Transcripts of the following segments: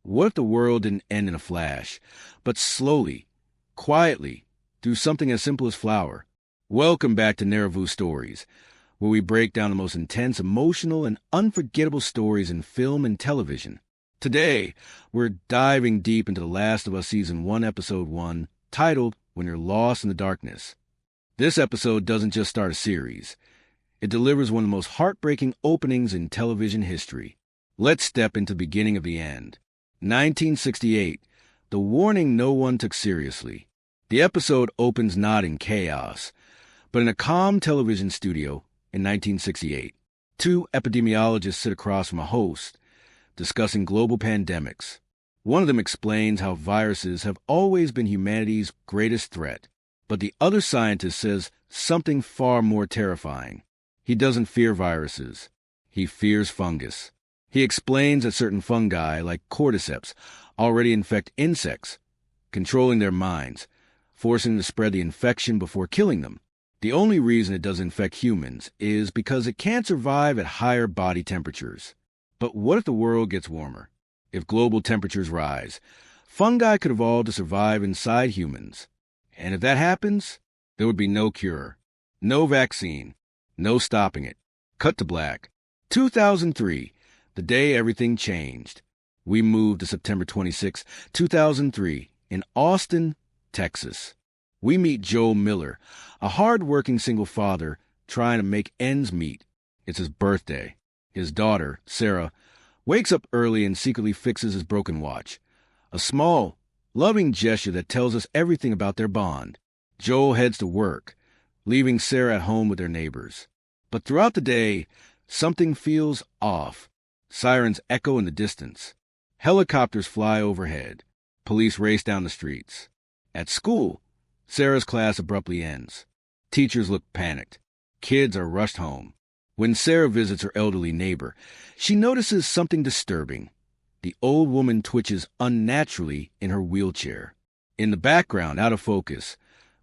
What if the world didn't end in a flash, but slowly, quietly, through something as simple as flour? Welcome back to Narravue Stories, where we break down the most intense, emotional, and unforgettable stories in film and television. Today, we're diving deep into The Last of Us Season 1, Episode 1, titled When You're Lost in the Darkness. This episode doesn't just start a series. It delivers one of the most heartbreaking openings in television history. Let's step into the beginning of the end. 1968, the warning no one took seriously. The episode opens not in chaos, but in a calm television studio in 1968. Two epidemiologists sit across from a host, discussing global pandemics. One of them explains how viruses have always been humanity's greatest threat, but the other scientist says something far more terrifying. He doesn't fear viruses. He fears fungus. He explains that certain fungi, like Cordyceps, already infect insects, controlling their minds, forcing them to spread the infection before killing them. The only reason it doesn't infect humans is because it can't survive at higher body temperatures. But what if the world gets warmer? If global temperatures rise, fungi could evolve to survive inside humans. And if that happens, there would be no cure, no vaccine, no stopping it. Cut to black. 2003. The day everything changed. We moved to September 26, 2003, in Austin, Texas. We meet Joel Miller, a hard-working single father trying to make ends meet. It's his birthday. His daughter, Sarah, wakes up early and secretly fixes his broken watch. A small, loving gesture that tells us everything about their bond. Joel heads to work, leaving Sarah at home with their neighbors. But throughout the day, something feels off. Sirens echo in the distance. Helicopters fly overhead. Police race down the streets. At school, Sarah's class abruptly ends. Teachers look panicked. Kids are rushed home. When Sarah visits her elderly neighbor, she notices something disturbing. The old woman twitches unnaturally in her wheelchair. In the background, out of focus,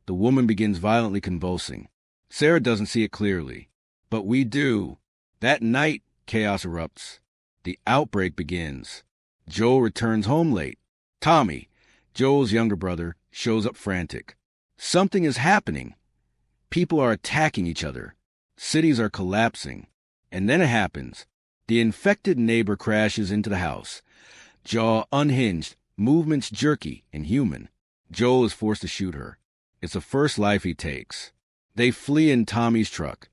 the woman begins violently convulsing. Sarah doesn't see it clearly, but we do. That night, chaos erupts. The outbreak begins. Joel returns home late. Tommy, Joel's younger brother, shows up frantic. Something is happening. People are attacking each other. Cities are collapsing. And then it happens. The infected neighbor crashes into the house. Jaw unhinged, movements jerky and human. Joel is forced to shoot her. It's the first life he takes. They flee in Tommy's truck,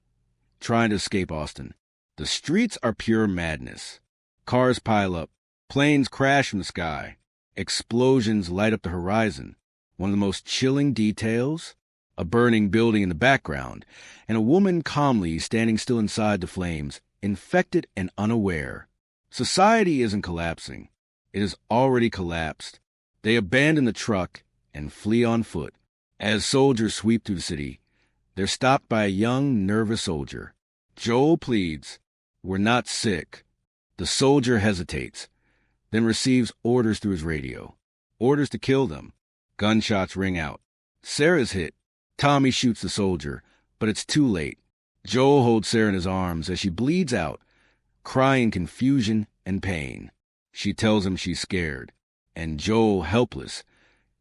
trying to escape Austin. The streets are pure madness. Cars pile up. Planes crash from the sky. Explosions light up the horizon. One of the most chilling details? A burning building in the background, and a woman calmly standing still inside the flames, infected and unaware. Society isn't collapsing. It has already collapsed. They abandon the truck and flee on foot. As soldiers sweep through the city, they're stopped by a young, nervous soldier. Joel pleads, "We're not sick." The soldier hesitates, then receives orders through his radio. Orders to kill them. Gunshots ring out. Sarah's hit. Tommy shoots the soldier, but it's too late. Joel holds Sarah in his arms as she bleeds out, crying confusion and pain. She tells him she's scared, and Joel, helpless,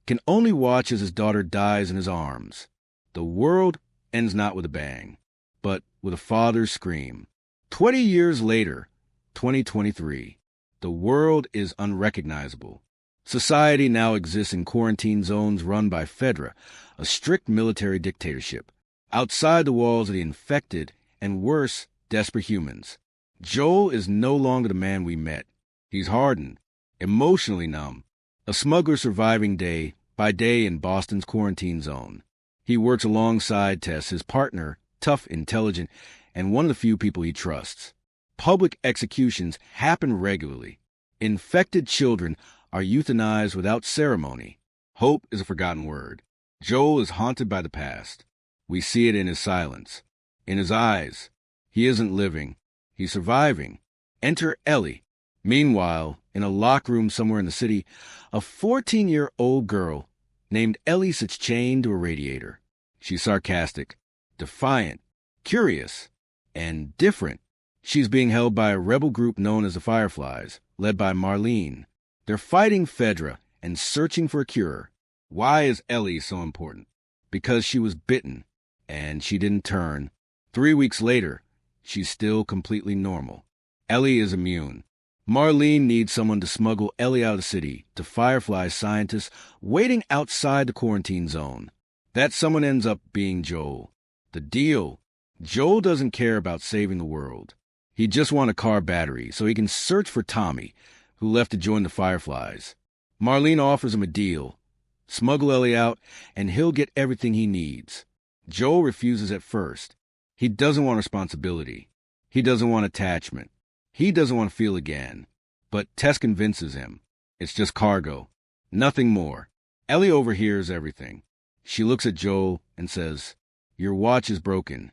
can only watch as his daughter dies in his arms. The world ends not with a bang, but with a father's scream. 20 years later, 2023, the world is unrecognizable. Society now exists in quarantine zones run by Fedra, a strict military dictatorship, outside the walls of the infected and worse, desperate humans. Joel is no longer the man we met. He's hardened, emotionally numb, a smuggler surviving day by day in Boston's quarantine zone. He works alongside Tess, his partner, tough, intelligent, and one of the few people he trusts. Public executions happen regularly. Infected children are euthanized without ceremony. Hope is a forgotten word. Joel is haunted by the past. We see it in his silence, in his eyes. He isn't living. He's surviving. Enter Ellie. Meanwhile, in a locked room somewhere in the city, a 14-year-old girl named Ellie sits chained to a radiator. She's sarcastic, defiant, curious, and different. She's being held by a rebel group known as the Fireflies, led by Marlene. They're fighting Fedra and searching for a cure. Why is Ellie so important? Because she was bitten, and she didn't turn. 3 weeks later, she's still completely normal. Ellie is immune. Marlene needs someone to smuggle Ellie out of the city to Firefly scientists waiting outside the quarantine zone. That someone ends up being Joel. The deal: Joel doesn't care about saving the world. He just wants a car battery so he can search for Tommy, who left to join the Fireflies. Marlene offers him a deal: smuggle Ellie out, and he'll get everything he needs. Joel refuses at first. He doesn't want responsibility. He doesn't want attachment. He doesn't want to feel again. But Tess convinces him. It's just cargo. Nothing more. Ellie overhears everything. She looks at Joel and says, "Your watch is broken."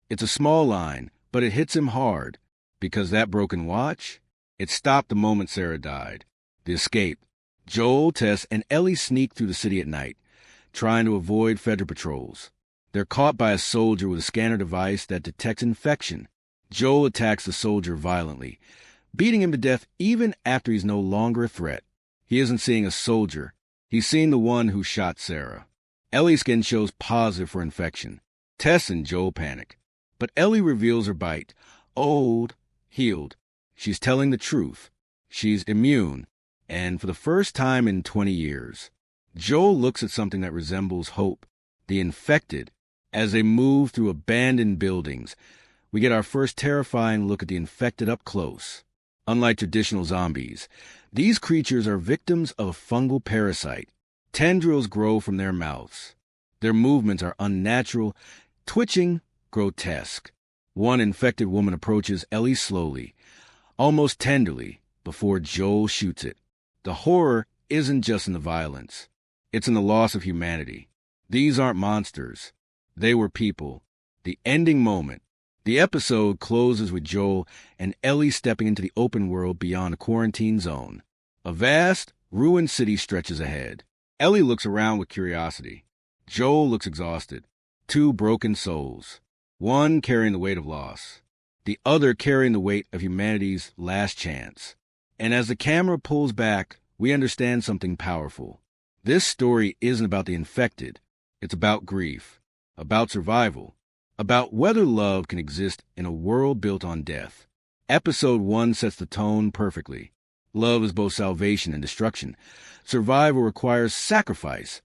It's a small line, but it hits him hard, because that broken watch, it stopped the moment Sarah died. The escape. Joel, Tess, and Ellie sneak through the city at night, trying to avoid Fedra patrols. They're caught by a soldier with a scanner device that detects infection. Joel attacks the soldier violently, beating him to death even after he's no longer a threat. He isn't seeing a soldier. He's seeing the one who shot Sarah. Ellie's skin shows positive for infection. Tess and Joel panic. But Ellie reveals her bite. Old, healed. She's telling the truth. She's immune. And for the first time in 20 years, Joel looks at something that resembles hope. The infected. As they move through abandoned buildings, we get our first terrifying look at the infected up close. Unlike traditional zombies, these creatures are victims of a fungal parasite. Tendrils grow from their mouths. Their movements are unnatural, twitching, grotesque. One infected woman approaches Ellie slowly, almost tenderly, before Joel shoots it. The horror isn't just in the violence. It's in the loss of humanity. These aren't monsters. They were people. The ending moment. The episode closes with Joel and Ellie stepping into the open world beyond a quarantine zone. A vast, ruined city stretches ahead. Ellie looks around with curiosity. Joel looks exhausted. Two broken souls. One carrying the weight of loss. The other carrying the weight of humanity's last chance. And as the camera pulls back, we understand something powerful. This story isn't about the infected. It's about grief. About survival. About whether love can exist in a world built on death. Episode 1 sets the tone perfectly. Love is both salvation and destruction. Survival requires sacrifice.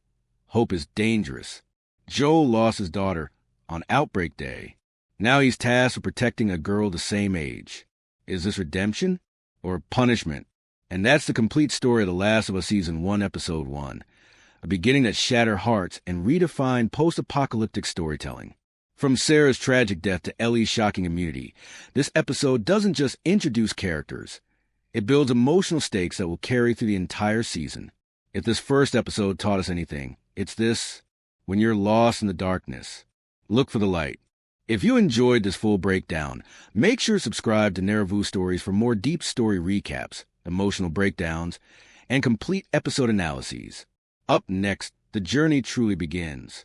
Hope is dangerous. Joel lost his daughter on Outbreak Day. Now he's tasked with protecting a girl the same age. Is this redemption or punishment? And that's the complete story of The Last of Us Season 1, Episode 1. A beginning that shattered hearts and redefined post-apocalyptic storytelling. From Sarah's tragic death to Ellie's shocking immunity, this episode doesn't just introduce characters. It builds emotional stakes that will carry through the entire season. If this first episode taught us anything, it's this: when you're lost in the darkness, look for the light. If you enjoyed this full breakdown, make sure to subscribe to Narravue Stories for more deep story recaps, emotional breakdowns, and complete episode analyses. Up next, the journey truly begins.